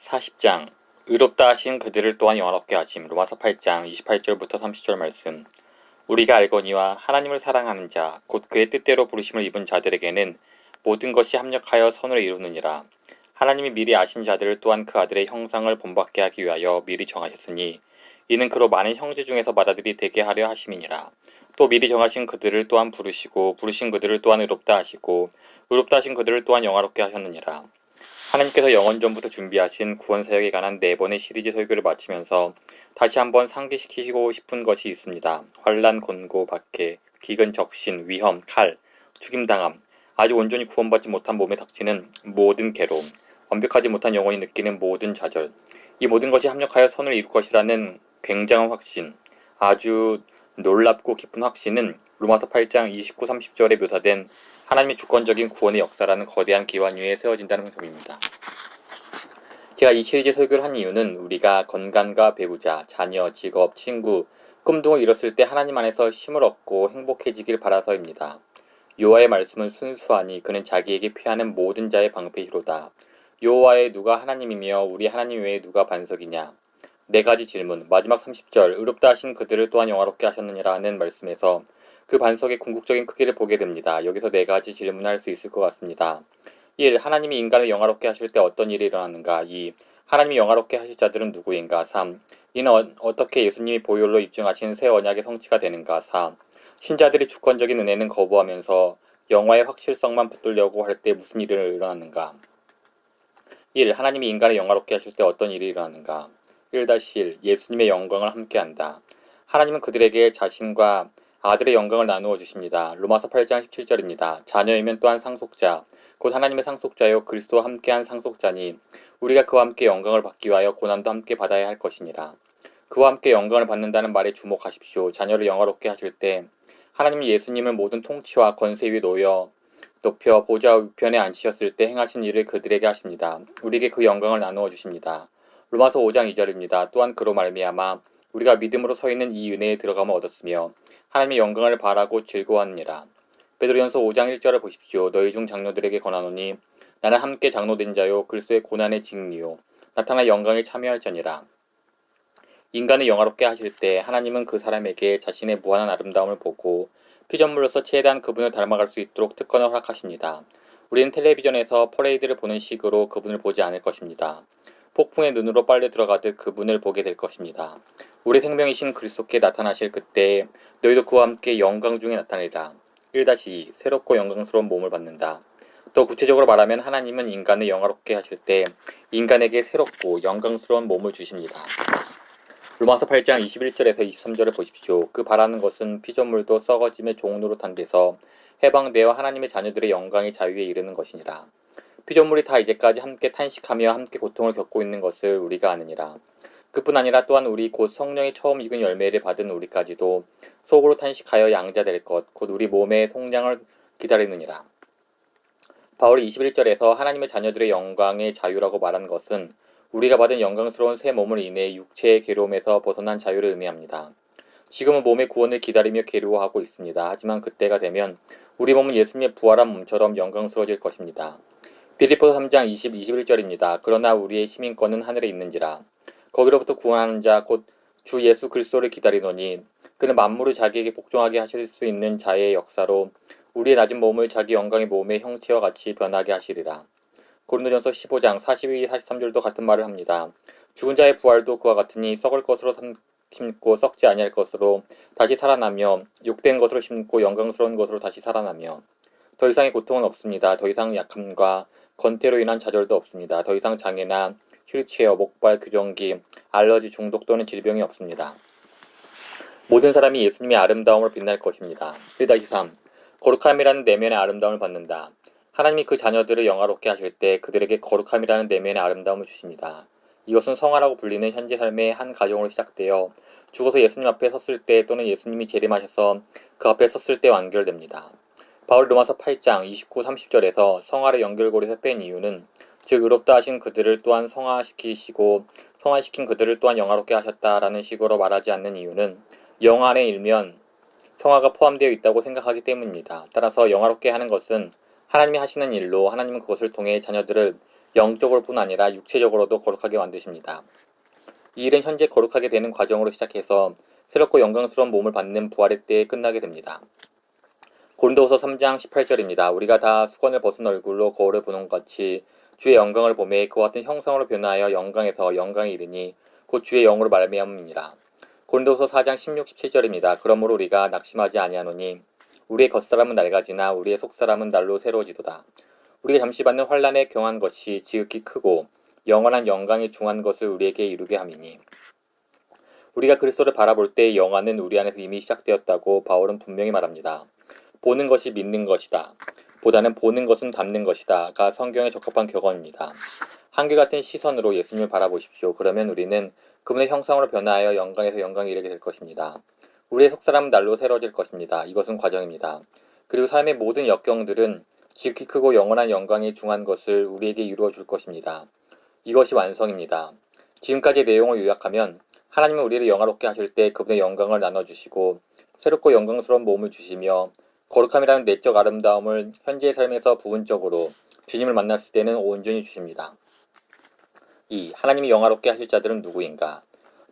40장 의롭다 하신 그들을 또한 영화롭게 하심. 로마서 8장 28절부터 30절 말씀. 우리가 알거니와 하나님을 사랑하는 자 곧 그의 뜻대로 부르심을 입은 자들에게는 모든 것이 합력하여 선을 이루느니라. 하나님이 미리 아신 자들을 또한 그 아들의 형상을 본받게 하기 위하여 미리 정하셨으니 이는 그로 많은 형제 중에서 맏아들이 되게 하려 하심이니라. 또 미리 정하신 그들을 또한 부르시고 부르신 그들을 또한 의롭다 하시고 의롭다 하신 그들을 또한 영화롭게 하셨느니라. 하나님께서 영원 전부터 준비하신 구원 사역에 관한 4번의 시리즈 설교를 마치면서 다시 한번 상기시키고 싶은 것이 있습니다. 환난, 권고, 박해, 기근, 적신, 위험, 칼, 죽임당함, 아직 온전히 구원받지 못한 몸에 닥치는 모든 괴로움, 완벽하지 못한 영혼이 느끼는 모든 좌절, 이 모든 것이 합력하여 선을 이룰 것이라는 굉장한 확신, 아주 놀랍고 깊은 확신은 로마서 8장 29, 30절에 묘사된 하나님의 주권적인 구원의 역사라는 거대한 기완 위에 세워진다는 점입니다. 제가 이 시리즈 설교를 한 이유는 우리가 건강과 배우자, 자녀, 직업, 친구, 꿈 등을 이뤘을 때 하나님 안에서 힘을 얻고 행복해지길 바라서입니다. 여호와의 말씀은 순수하니 그는 자기에게 피하는 모든 자의 방패이로다. 여호와의 누가 하나님이며 우리 하나님 외에 누가 반석이냐. 4가지 질문, 마지막 30절 의롭다 하신 그들을 또한 영화롭게 하셨느니라는 말씀에서 그 반석의 궁극적인 크기를 보게 됩니다. 여기서 4가지 질문을 할 수 있을 것 같습니다. 1. 하나님이 인간을 영화롭게 하실 때 어떤 일이 일어나는가. 2. 하나님이 영화롭게 하실 자들은 누구인가. 3. 이는 어떻게 예수님이 보혈로 입증하신 새 언약의 성취가 되는가. 4. 신자들이 주권적인 은혜는 거부하면서 영화의 확실성만 붙들려고 할 때 무슨 일이 일어나는가. 1. 하나님이 인간을 영화롭게 하실 때 어떤 일이 일어나는가. 1-1 예수님의 영광을 함께한다. 하나님은 그들에게 자신과 아들의 영광을 나누어 주십니다. 로마서 8장 17절입니다. 자녀이면 또한 상속자, 곧 하나님의 상속자요 그리스도와 함께한 상속자니 우리가 그와 함께 영광을 받기 위하여 고난도 함께 받아야 할 것이니라. 그와 함께 영광을 받는다는 말에 주목하십시오. 자녀를 영화롭게 하실 때 하나님이 예수님을 모든 통치와 권세 위에 높여 보좌 우편에 앉히셨을 때 행하신 일을 그들에게 하십니다. 우리에게 그 영광을 나누어 주십니다. 로마서 5장 2절입니다. 또한 그로 말미암아 우리가 믿음으로 서 있는 이 은혜에 들어감을 얻었으며 하나님의 영광을 바라고 즐거워하느니라. 베드로전서 5장 1절을 보십시오. 너희 중 장로들에게 권하노니 나는 함께 장로된 자요 그리스도의 고난의 직리요 나타나 영광에 참여할지니라. 인간을 영화롭게 하실 때 하나님은 그 사람에게 자신의 무한한 아름다움을 보고 피조물로서 최대한 그분을 닮아갈 수 있도록 특권을 허락하십니다. 우리는 텔레비전에서 퍼레이드를 보는 식으로 그분을 보지 않을 것입니다. 폭풍의 눈으로 빨려 들어가듯 그분을 보게 될 것입니다. 우리 생명이신 그리스도께 나타나실 그때 너희도 그와 함께 영광 중에 나타내리라. 1-2 새롭고 영광스러운 몸을 받는다. 더 구체적으로 말하면 하나님은 인간을 영화롭게 하실 때 인간에게 새롭고 영광스러운 몸을 주십니다. 로마서 8장 21절에서 23절을 보십시오. 그 바라는 것은 피조물도 썩어짐의 종로로 탄 데서 해방되어 하나님의 자녀들의 영광의 자유에 이르는 것이니라. 피조물이 다 이제까지 함께 탄식하며 함께 고통을 겪고 있는 것을 우리가 아느니라. 그뿐 아니라 또한 우리 곧 성령의 처음 익은 열매를 받은 우리까지도 속으로 탄식하여 양자 될 것, 곧 우리 몸의 속량을 기다리느니라. 바울이 21절에서 하나님의 자녀들의 영광의 자유라고 말한 것은 우리가 받은 영광스러운 새 몸을 인해 육체의 괴로움에서 벗어난 자유를 의미합니다. 지금은 몸의 구원을 기다리며 괴로워하고 있습니다. 하지만 그때가 되면 우리 몸은 예수님의 부활한 몸처럼 영광스러워질 것입니다. 빌립보서 3장 20, 21절입니다. 그러나 우리의 시민권은 하늘에 있는지라. 거기로부터 구원하는 자 곧 주 예수 그리스도를 기다리노니 그는 만물을 자기에게 복종하게 하실 수 있는 자의 역사로 우리의 낮은 몸을 자기 영광의 몸의 형체와 같이 변하게 하시리라. 고린도전서 15장 42, 43절도 같은 말을 합니다. 죽은 자의 부활도 그와 같으니 썩을 것으로 심고 썩지 아니할 것으로 다시 살아나며 욕된 것으로 심고 영광스러운 것으로 다시 살아나며 더 이상의 고통은 없습니다. 더 이상 약함과 건태로 인한 좌절도 없습니다. 더 이상 장애나 휠체어, 목발, 교정기, 알러지, 중독 또는 질병이 없습니다. 모든 사람이 예수님의 아름다움으로 빛날 것입니다. 1-3 거룩함이라는 내면의 아름다움을 받는다. 하나님이 그 자녀들을 영화롭게 하실 때 그들에게 거룩함이라는 내면의 아름다움을 주십니다. 이것은 성화라고 불리는 현재 삶의 한 가정으로 시작되어 죽어서 예수님 앞에 섰을 때 또는 예수님이 재림하셔서 그 앞에 섰을 때 완결됩니다. 바울이 로마서 8장 29, 30절에서 성화를 연결고리에서 뺀 이유는 즉 의롭다 하신 그들을 또한 성화시키시고 성화시킨 그들을 또한 영화롭게 하셨다라는 식으로 말하지 않는 이유는 영화 안에 일면 성화가 포함되어 있다고 생각하기 때문입니다. 따라서 영화롭게 하는 것은 하나님이 하시는 일로 하나님은 그것을 통해 자녀들을 영적으로뿐 아니라 육체적으로도 거룩하게 만드십니다. 이 일은 현재 거룩하게 되는 과정으로 시작해서 새롭고 영광스러운 몸을 받는 부활의 때에 끝나게 됩니다. 고린도후서 3장 18절입니다. 우리가 다 수건을 벗은 얼굴로 거울을 보는 것 같이 주의 영광을 보매 그와 같은 형상으로 변화하여 영광에서 영광에 이르니 곧 주의 영으로 말미암음이니라. 고린도후서 4장 16, 17절입니다. 그러므로 우리가 낙심하지 아니하노니 우리의 겉사람은 낡아지나 우리의 속사람은 날로 새로워지도다. 우리가 잠시 받는 환난에 경한 것이 지극히 크고 영원한 영광이 중한 것을 우리에게 이루게 함이니 우리가 그리스도를 바라볼 때 영화는 우리 안에서 이미 시작되었다고 바울은 분명히 말합니다. 보는 것이 믿는 것이다. 보다는 보는 것은 닮는 것이다.가 성경의 적합한 격언입니다. 한결같은 시선으로 예수님을 바라보십시오. 그러면 우리는 그분의 형상으로 변화하여 영광에서 영광에 이르게 될 것입니다. 우리의 속사람은 날로 새로워질 것입니다. 이것은 과정입니다. 그리고 삶의 모든 역경들은 지극히 크고 영원한 영광이 중한 것을 우리에게 이루어 줄 것입니다. 이것이 완성입니다. 지금까지의 내용을 요약하면 하나님은 우리를 영화롭게 하실 때 그분의 영광을 나눠주시고 새롭고 영광스러운 몸을 주시며 거룩함이라는 내적 아름다움을 현재의 삶에서 부분적으로 주님을 만났을 때는 온전히 주십니다. 2. 하나님이 영화롭게 하실 자들은 누구인가?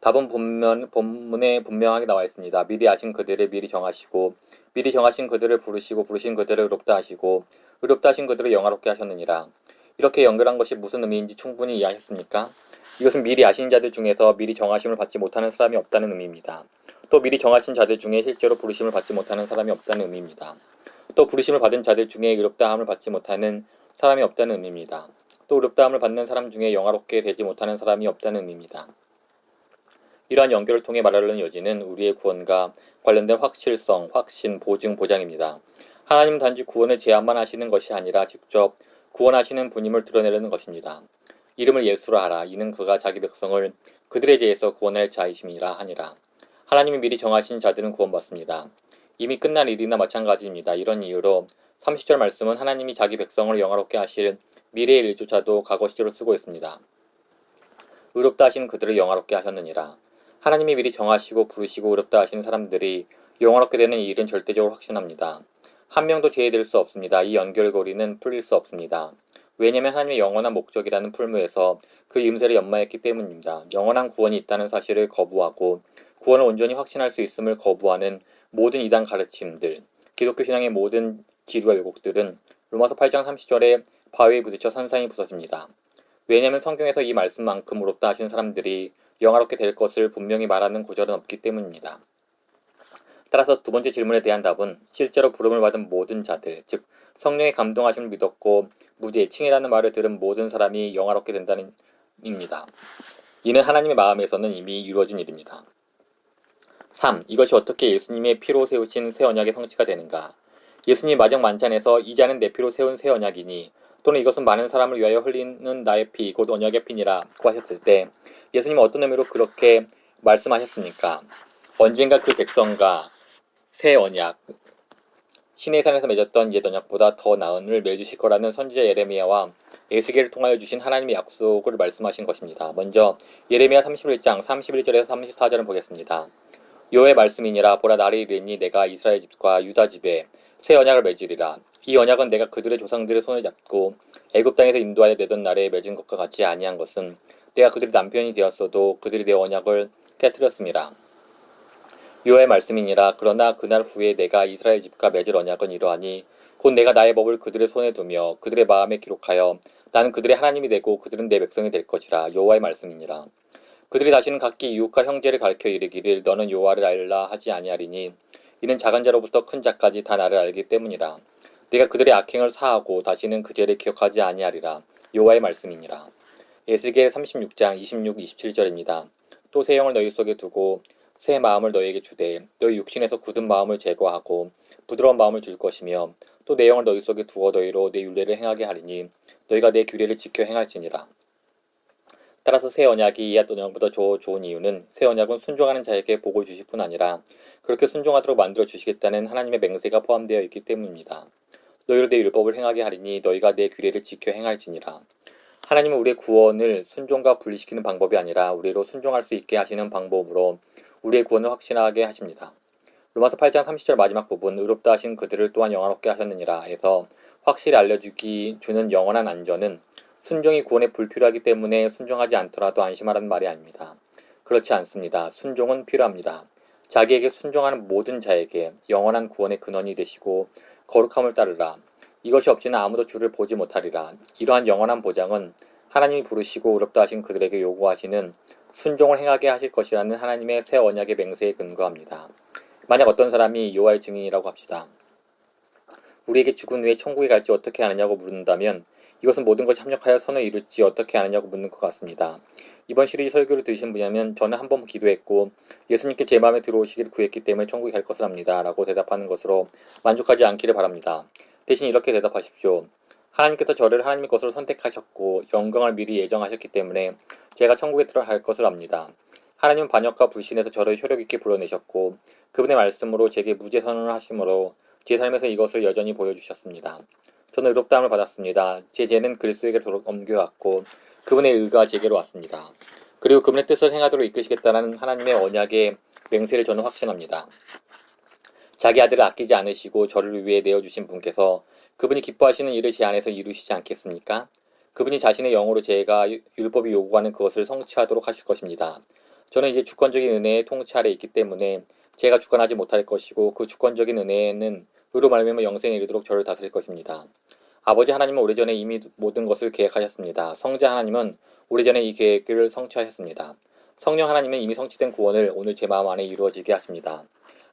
답은 본문에 분명하게 나와 있습니다. 미리 아신 그들을 미리 정하시고 미리 정하신 그들을 부르시고 부르신 그들을 의롭다 하시고 의롭다 하신 그들을 영화롭게 하셨느니라. 이렇게 연결한 것이 무슨 의미인지 충분히 이해하셨습니까? 이것은 미리 아신 자들 중에서 미리 정하심을 받지 못하는 사람이 없다는 의미입니다. 또 미리 정하신 자들 중에 실제로 부르심을 받지 못하는 사람이 없다는 의미입니다. 또 부르심을 받은 자들 중에 의롭다함을 받지 못하는 사람이 없다는 의미입니다. 또 의롭다함을 받는 사람 중에 영화롭게 되지 못하는 사람이 없다는 의미입니다. 이러한 연결을 통해 말하려는 여지는 우리의 구원과 관련된 확실성, 확신, 보증, 보장입니다. 하나님은 단지 구원을 제안만 하시는 것이 아니라 직접 구원하시는 분임을 드러내려는 것입니다. 이름을 예수로 하라. 이는 그가 자기 백성을 그들에 대해서 구원할 자이심이라 하니라. 하나님이 미리 정하신 자들은 구원받습니다. 이미 끝난 일이나 마찬가지입니다. 이런 이유로 30절 말씀은 하나님이 자기 백성을 영화롭게 하실 미래의 일조차도 과거 시제로 쓰고 있습니다. 의롭다 하신 그들을 영화롭게 하셨느니라. 하나님이 미리 정하시고 부르시고 의롭다 하시는 사람들이 영화롭게 되는 이 일은 절대적으로 확신합니다. 한 명도 제외될 수 없습니다. 이 연결고리는 풀릴 수 없습니다. 왜냐하면 하나님의 영원한 목적이라는 풀무에서 그 임세를 연마했기 때문입니다. 영원한 구원이 있다는 사실을 거부하고 구원을 온전히 확신할 수 있음을 거부하는 모든 이단 가르침들, 기독교 신앙의 모든 지루와 왜곡들은 로마서 8장 30절에 바위에 부딪혀 산산이 부서집니다. 왜냐하면 성경에서 이 말씀만큼 의롭다 하신 사람들이 영화롭게 될 것을 분명히 말하는 구절은 없기 때문입니다. 따라서 두 번째 질문에 대한 답은 실제로 부름을 받은 모든 자들, 즉 성령의 감동하심을 믿었고 무죄, 칭이라는 말을 들은 모든 사람이 영화롭게 된다는 입니다. 이는 하나님의 마음에서는 이미 이루어진 일입니다. 3. 이것이 어떻게 예수님의 피로 세우신 새 언약의 성취가 되는가? 예수님 마지막 만찬에서 이 잔은 내 피로 세운 새 언약이니 또는 이것은 많은 사람을 위하여 흘리는 나의 피, 곧 언약의 피니라고 하셨을 때 예수님은 어떤 의미로 그렇게 말씀하셨습니까? 언젠가 그 백성과 새 언약, 시내의 산에서 맺었던 옛 언약보다 더 나은 을 맺으실 거라는 선지자 예레미야와 에스겔을 통하여 주신 하나님의 약속을 말씀하신 것입니다. 먼저 예레미야 31장 31절에서 34절을 보겠습니다. 여호와의 말씀이니라. 보라, 날이 이르니 내가 이스라엘 집과 유다 집에 새 언약을 맺으리라. 이 언약은 내가 그들의 조상들의 손을 잡고 애굽 땅에서 인도하여 내던 날에 맺은 것과 같이 아니한 것은 내가 그들의 남편이 되었어도 그들이 내 언약을 깨뜨렸음이라. 여호와의 말씀이니라. 그러나 그날 후에 내가 이스라엘 집과 맺을 언약은 이러하니 곧 내가 나의 법을 그들의 손에 두며 그들의 마음에 기록하여 나는 그들의 하나님이 되고 그들은 내 백성이 될 것이라. 여호와의 말씀이니라. 그들이 다시는 각기 이웃과 형제를 가르쳐 이르기를 너는 여호와를 알라 하지 아니하리니 이는 작은 자로부터 큰 자까지 다 나를 알기 때문이라. 내가 그들의 악행을 사하고 다시는 그 죄를 기억하지 아니하리라. 여호와의 말씀이니라. 에스겔 36장 26, 27절입니다. 또 새 영을 너희 속에 두고 새 마음을 너희에게 주되 너희 육신에서 굳은 마음을 제거하고 부드러운 마음을 줄 것이며 또 내 영을 너희 속에 두어 너희로 내 율례를 행하게 하리니 너희가 내 규례를 지켜 행할지니라. 따라서 새 언약이 옛 언약보다 좋은 이유는 새 언약은 순종하는 자에게 복을 주실 뿐 아니라 그렇게 순종하도록 만들어 주시겠다는 하나님의 맹세가 포함되어 있기 때문입니다. 너희로 내 율법을 행하게 하리니 너희가 내 규례를 지켜 행할지니라. 하나님은 우리의 구원을 순종과 분리시키는 방법이 아니라 우리로 순종할 수 있게 하시는 방법으로 우리의 구원을 확신하게 하십니다. 로마서 8장 30절 마지막 부분 의롭다 하신 그들을 또한 영화롭게 하셨느니라 에서 확실히 주는 영원한 안전은 순종이 구원에 불필요하기 때문에 순종하지 않더라도 안심하라는 말이 아닙니다. 그렇지 않습니다. 순종은 필요합니다. 자기에게 순종하는 모든 자에게 영원한 구원의 근원이 되시고 거룩함을 따르라. 이것이 없이는 아무도 주를 보지 못하리라. 이러한 영원한 보장은 하나님이 부르시고 의롭다 하신 그들에게 요구하시는 순종을 행하게 하실 것이라는 하나님의 새 언약의 맹세에 근거합니다. 만약 어떤 사람이 여호와의 증인이라고 합시다. 우리에게 죽은 후에 천국에 갈지 어떻게 아느냐고 묻는다면 이것은 모든 것이 합력하여 선을 이룰지 어떻게 아느냐고 묻는 것 같습니다. 이번 시리즈 설교를 들으신 분이라면 저는 한 번 기도했고 예수님께 제 마음에 들어오시기를 구했기 때문에 천국에 갈 것을 압니다. 라고 대답하는 것으로 만족하지 않기를 바랍니다. 대신 이렇게 대답하십시오. 하나님께서 저를 하나님의 것으로 선택하셨고 영광을 미리 예정하셨기 때문에 제가 천국에 들어갈 것을 압니다. 하나님은 반역과 불신에서 저를 효력있게 불러내셨고 그분의 말씀으로 제게 무죄 선언을 하심으로 제 삶에서 이것을 여전히 보여주셨습니다. 저는 의롭다함을 받았습니다. 제 죄는 그리스도에게로 옮겨왔고 그분의 의가 제게로 왔습니다. 그리고 그분의 뜻을 행하도록 이끄시겠다는 하나님의 언약의 맹세를 저는 확신합니다. 자기 아들을 아끼지 않으시고 저를 위해 내어주신 분께서 그분이 기뻐하시는 일을 제 안에서 이루시지 않겠습니까? 그분이 자신의 영으로 제가 율법이 요구하는 그것을 성취하도록 하실 것입니다. 저는 이제 주권적인 은혜의 통치 아래 있기 때문에 제가 주권하지 못할 것이고 그 주권적인 은혜는 의로 말미암아 영생에 이르도록 저를 다스릴 것입니다. 아버지 하나님은 오래전에 이미 모든 것을 계획하셨습니다. 성자 하나님은 오래전에 이 계획을 성취하셨습니다. 성령 하나님은 이미 성취된 구원을 오늘 제 마음 안에 이루어지게 하십니다.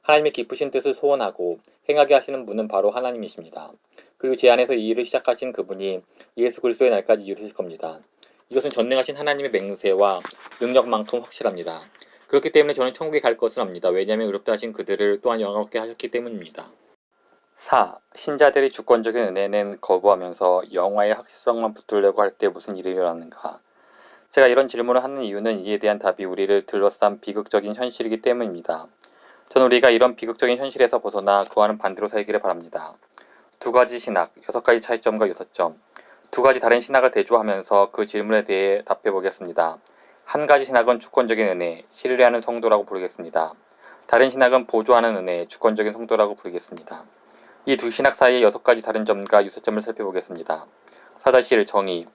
하나님의 기쁘신 뜻을 소원하고 행하게 하시는 분은 바로 하나님이십니다. 그리고 제 안에서 이 일을 시작하신 그분이 예수 그리스도의 날까지 이루실 겁니다. 이것은 전능하신 하나님의 맹세와 능력만큼 확실합니다. 그렇기 때문에 저는 천국에 갈 것을 압니다. 왜냐하면 의롭다 하신 그들을 또한 영광롭게 하셨기 때문입니다. 4. 신자들이 주권적인 은혜는 거부하면서 영화의 확실성만 붙들려고 할 때 무슨 일이 일어나는가? 제가 이런 질문을 하는 이유는 이에 대한 답이 우리를 둘러싼 비극적인 현실이기 때문입니다. 저는 우리가 이런 비극적인 현실에서 벗어나 구하는 반대로 살기를 바랍니다. 두 가지 신학, 6가지 차이점과 6점. 두 가지 다른 신학을 대조하면서 그 질문에 대해 답해 보겠습니다. 한 가지 신학은 주권적인 은혜, 신뢰하는 성도라고 부르겠습니다. 다른 신학은 보조하는 은혜, 주권적인 성도라고 부르겠습니다. 이 두 신학 사이의 6가지 다른 점과 유사점을 살펴보겠습니다. 4-1 정의,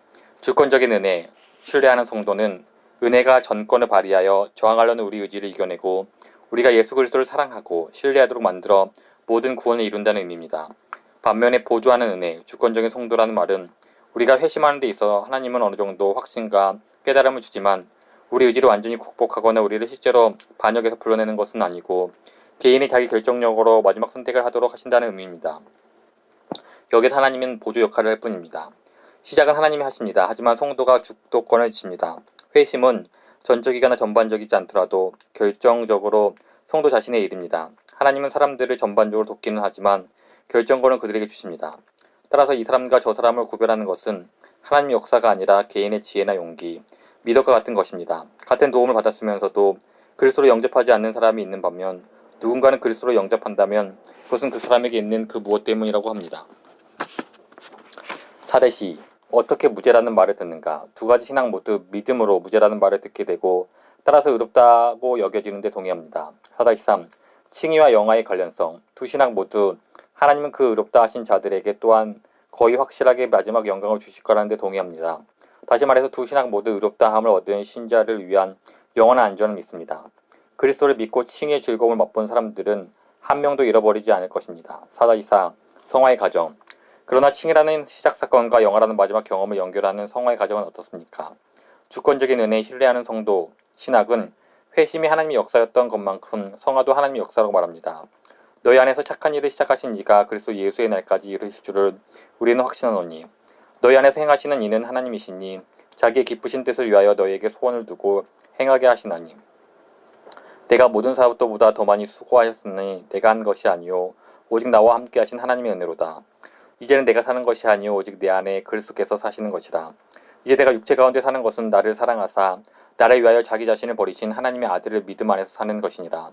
주권적인 은혜, 신뢰하는 성도는 은혜가 전권을 발휘하여 저항하려는 우리 의지를 이겨내고 우리가 예수 그리스도를 사랑하고 신뢰하도록 만들어 모든 구원을 이룬다는 의미입니다. 반면에 보조하는 은혜, 주권적인 성도라는 말은 우리가 회심하는 데 있어 하나님은 어느 정도 확신과 깨달음을 주지만 우리 의지를 완전히 극복하거나 우리를 실제로 반역에서 불러내는 것은 아니고 개인이 자기 결정력으로 마지막 선택을 하도록 하신다는 의미입니다. 여기서 하나님은 보조 역할을 할 뿐입니다. 시작은 하나님이 하십니다. 하지만 성도가 주도권을 줍니다. 회심은 전적이거나 전반적이지 않더라도 결정적으로 성도 자신의 일입니다. 하나님은 사람들을 전반적으로 돕기는 하지만 결정권은 그들에게 주십니다. 따라서 이 사람과 저 사람을 구별하는 것은 하나님의 역사가 아니라 개인의 지혜나 용기, 미덕과 같은 것입니다. 같은 도움을 받았으면서도 그리스도로 영접하지 않는 사람이 있는 반면 누군가는 그리스도로 영접한다면 그것은 그 사람에게 있는 그 무엇 때문이라고 합니다. 4-2 어떻게 무죄라는 말을 듣는가? 두 가지 신앙 모두 믿음으로 무죄라는 말을 듣게 되고 따라서 의롭다고 여겨지는 데 동의합니다. 4-3 칭의와 영화의 관련성 두 신앙 모두 하나님은 그 의롭다 하신 자들에게 또한 거의 확실하게 마지막 영광을 주실 거라는 데 동의합니다. 다시 말해서 두 신앙 모두 의롭다함을 얻은 신자를 위한 영원한 안전을 믿습니다. 그리스도를 믿고 칭의의 즐거움을 맛본 사람들은 한 명도 잃어버리지 않을 것입니다. 4-4 성화의 과정 그러나 칭의라는 시작사건과 영화라는 마지막 경험을 연결하는 성화의 과정은 어떻습니까? 주권적인 은혜에 신뢰하는 성도, 신학은 회심이 하나님의 역사였던 것만큼 성화도 하나님의 역사라고 말합니다. 너희 안에서 착한 일을 시작하신 이가 그리스도 예수의 날까지 이루실 줄을 우리는 확신하노니 너희 안에서 행하시는 이는 하나님이시니 자기의 기쁘신 뜻을 위하여 너희에게 소원을 두고 행하게 하시나니 내가 모든 사람들보다 더 많이 수고하였으니 내가 한 것이 아니요 오직 나와 함께 하신 하나님의 은혜로다. 이제는 내가 사는 것이 아니요 오직 내 안에 그리스도께서 사시는 것이다. 이제 내가 육체 가운데 사는 것은 나를 사랑하사 나를 위하여 자기 자신을 버리신 하나님의 아들을 믿음 안에서 사는 것이니라.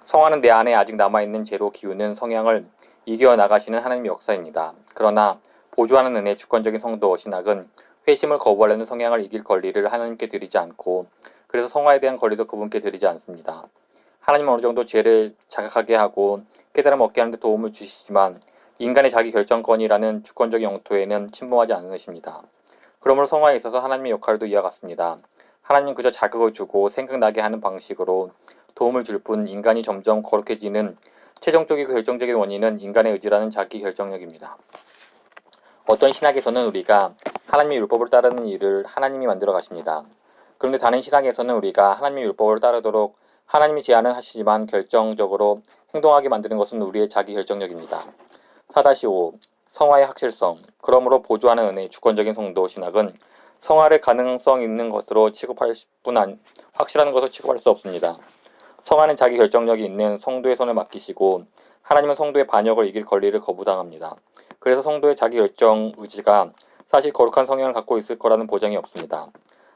성화는 내 안에 아직 남아있는 죄로 기우는 성향을 이겨나가시는 하나님의 역사입니다. 그러나 보조하는 은혜 주권적인 성도 신학은 회심을 거부하려는 성향을 이길 권리를 하나님께 드리지 않고 그래서 성화에 대한 권리도 그분께 드리지 않습니다. 하나님은 어느 정도 죄를 자각하게 하고 깨달음을 얻게 하는 데 도움을 주시지만 인간의 자기 결정권이라는 주권적인 영토에는 침범하지 않으십니다. 그러므로 성화에 있어서 하나님의 역할도 이와 같습니다. 하나님은 그저 자극을 주고 생각나게 하는 방식으로 도움을 줄 뿐 인간이 점점 거룩해지는 최종적이고 결정적인 원인은 인간의 의지라는 자기 결정력입니다. 어떤 신학에서는 우리가 하나님의 율법을 따르는 일을 하나님이 만들어 가십니다. 그런데 다른 신학에서는 우리가 하나님의 율법을 따르도록 하나님이 제안은 하시지만 결정적으로 행동하게 만드는 것은 우리의 자기 결정력입니다. 4-5. 성화의 확실성. 그러므로 보조하는 은혜의 주권적인 성도 신학은 성화를 가능성 있는 것으로 취급할 뿐 확실한 것으로 취급할 수 없습니다. 성화는 자기 결정력이 있는 성도의 손을 맡기시고 하나님은 성도의 반역을 이길 권리를 거부당합니다. 그래서 성도의 자기 결정 의지가 사실 거룩한 성향을 갖고 있을 거라는 보장이 없습니다.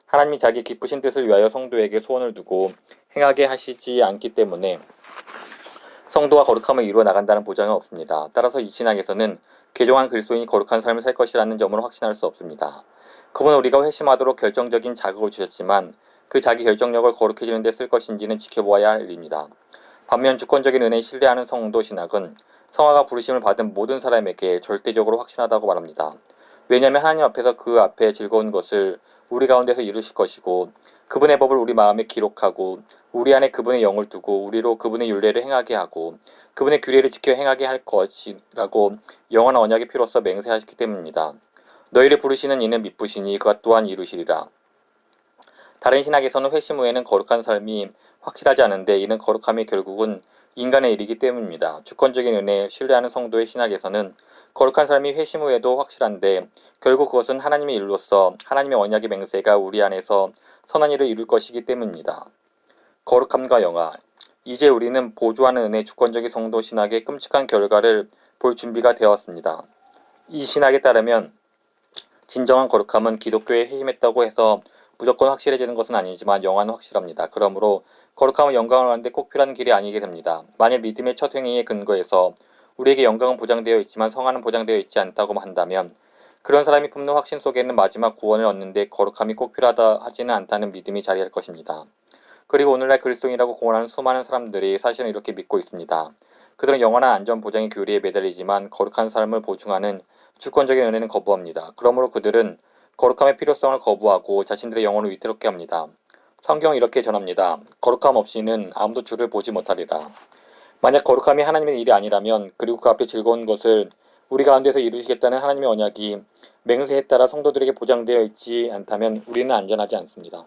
하나님이 자기 기쁘신 뜻을 위하여 성도에게 소원을 두고 행하게 하시지 않기 때문에 성도가 거룩함을 이루어 나간다는 보장은 없습니다. 따라서 이 신학에서는 개종한 그리스도인이 거룩한 삶을 살 것이라는 점으로 확신할 수 없습니다. 그분은 우리가 회심하도록 결정적인 자극을 주셨지만 그 자기 결정력을 거룩해지는 데 쓸 것인지는 지켜보아야 할 일입니다. 반면 주권적인 은혜에 신뢰하는 성도 신학은 성화가 부르심을 받은 모든 사람에게 절대적으로 확신하다고 말합니다. 왜냐하면 하나님 앞에서 그 앞에 즐거운 것을 우리 가운데서 이루실 것이고 그분의 법을 우리 마음에 기록하고 우리 안에 그분의 영을 두고 우리로 그분의 율례를 행하게 하고 그분의 규례를 지켜 행하게 할 것이라고 영원한 언약의 피로써 맹세하셨기 때문입니다. 너희를 부르시는 이는 미쁘시니 그가 또한 이루시리라. 다른 신학에서는 회심 후에는 거룩한 삶이 확실하지 않은데 이는 거룩함이 결국은 인간의 일이기 때문입니다. 주권적인 은혜에 신뢰하는 성도의 신학에서는 거룩한 삶이 회심 후에도 확실한데 결국 그것은 하나님의 일로서 하나님의 언약의 맹세가 우리 안에서 선한 일을 이룰 것이기 때문입니다. 거룩함과 영화. 이제 우리는 보조하는 은혜 주권적인 성도 신학의 끔찍한 결과를 볼 준비가 되었습니다. 이 신학에 따르면 진정한 거룩함은 기독교에 회심했다고 해서 무조건 확실해지는 것은 아니지만 영화는 확실합니다. 그러므로 거룩함은 영광을 얻는데 꼭 필요한 길이 아니게 됩니다. 만약 믿음의 첫 행위에 근거해서 우리에게 영광은 보장되어 있지만 성화는 보장되어 있지 않다고 한다면 그런 사람이 품는 확신 속에는 마지막 구원을 얻는데 거룩함이 꼭 필요하다 하지는 않다는 믿음이 자리할 것입니다. 그리고 오늘날 그리스도인이라고 공언하는 수많은 사람들이 사실은 이렇게 믿고 있습니다. 그들은 영원한 안전 보장의 교리에 매달리지만 거룩한 삶을 보증하는 주권적인 은혜는 거부합니다. 그러므로 그들은 거룩함의 필요성을 거부하고 자신들의 영혼을 위태롭게 합니다. 성경은 이렇게 전합니다. 거룩함 없이는 아무도 주를 보지 못하리라. 만약 거룩함이 하나님의 일이 아니라면 그리고 그 앞에 즐거운 것을 우리 가운데서 이루시겠다는 하나님의 언약이 맹세에 따라 성도들에게 보장되어 있지 않다면 우리는 안전하지 않습니다.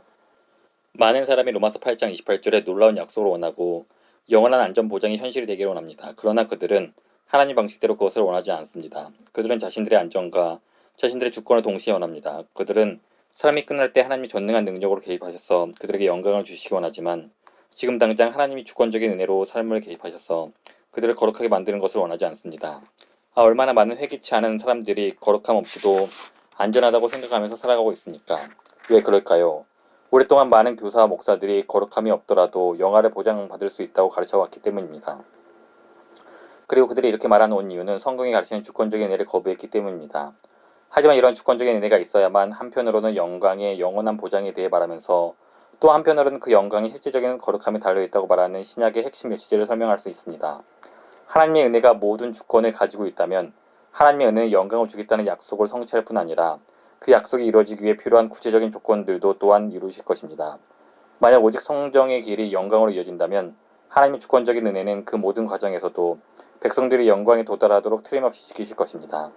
많은 사람이 로마서 8장 28절에 놀라운 약속을 원하고 영원한 안전 보장이 현실이 되기를 원합니다. 그러나 그들은 하나님 방식대로 그것을 원하지 않습니다. 그들은 자신들의 안전과 자신들의 주권을 동시에 원합니다. 그들은 삶이 끝날 때 하나님이 전능한 능력으로 개입하셔서 그들에게 영광을 주시기 원하지만 지금 당장 하나님이 주권적인 은혜로 삶을 개입하셔서 그들을 거룩하게 만드는 것을 원하지 않습니다. 얼마나 많은 회개치 않은 사람들이 거룩함 없이도 안전하다고 생각하면서 살아가고 있습니까? 왜 그럴까요? 오랫동안 많은 교사와 목사들이 거룩함이 없더라도 영화를 보장받을 수 있다고 가르쳐왔기 때문입니다. 그리고 그들이 이렇게 말하는 온 이유는 성경이 가르치는 주권적인 은혜를 거부했기 때문입니다. 하지만 이런 주권적인 은혜가 있어야만 한편으로는 영광의 영원한 보장에 대해 말하면서 또 한편으로는 그 영광이 실제적인 거룩함에 달려있다고 말하는 신약의 핵심 메시지를 설명할 수 있습니다. 하나님의 은혜가 모든 주권을 가지고 있다면 하나님의 은혜는 영광을 주겠다는 약속을 성취할 뿐 아니라 그 약속이 이루어지기 위해 필요한 구체적인 조건들도 또한 이루실 것입니다. 만약 오직 성정의 길이 영광으로 이어진다면 하나님의 주권적인 은혜는 그 모든 과정에서도 백성들이 영광에 도달하도록 틀림없이 지키실 것입니다.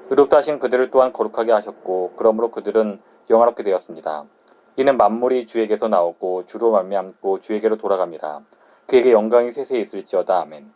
의롭다 하신 그들을 또한 거룩하게 하셨고 그러므로 그들은 영화롭게 되었습니다. 이는 만물이 주에게서 나오고 주로 말미암고 주에게로 돌아갑니다. 그에게 영광이 세세히 있을지어다. 아멘.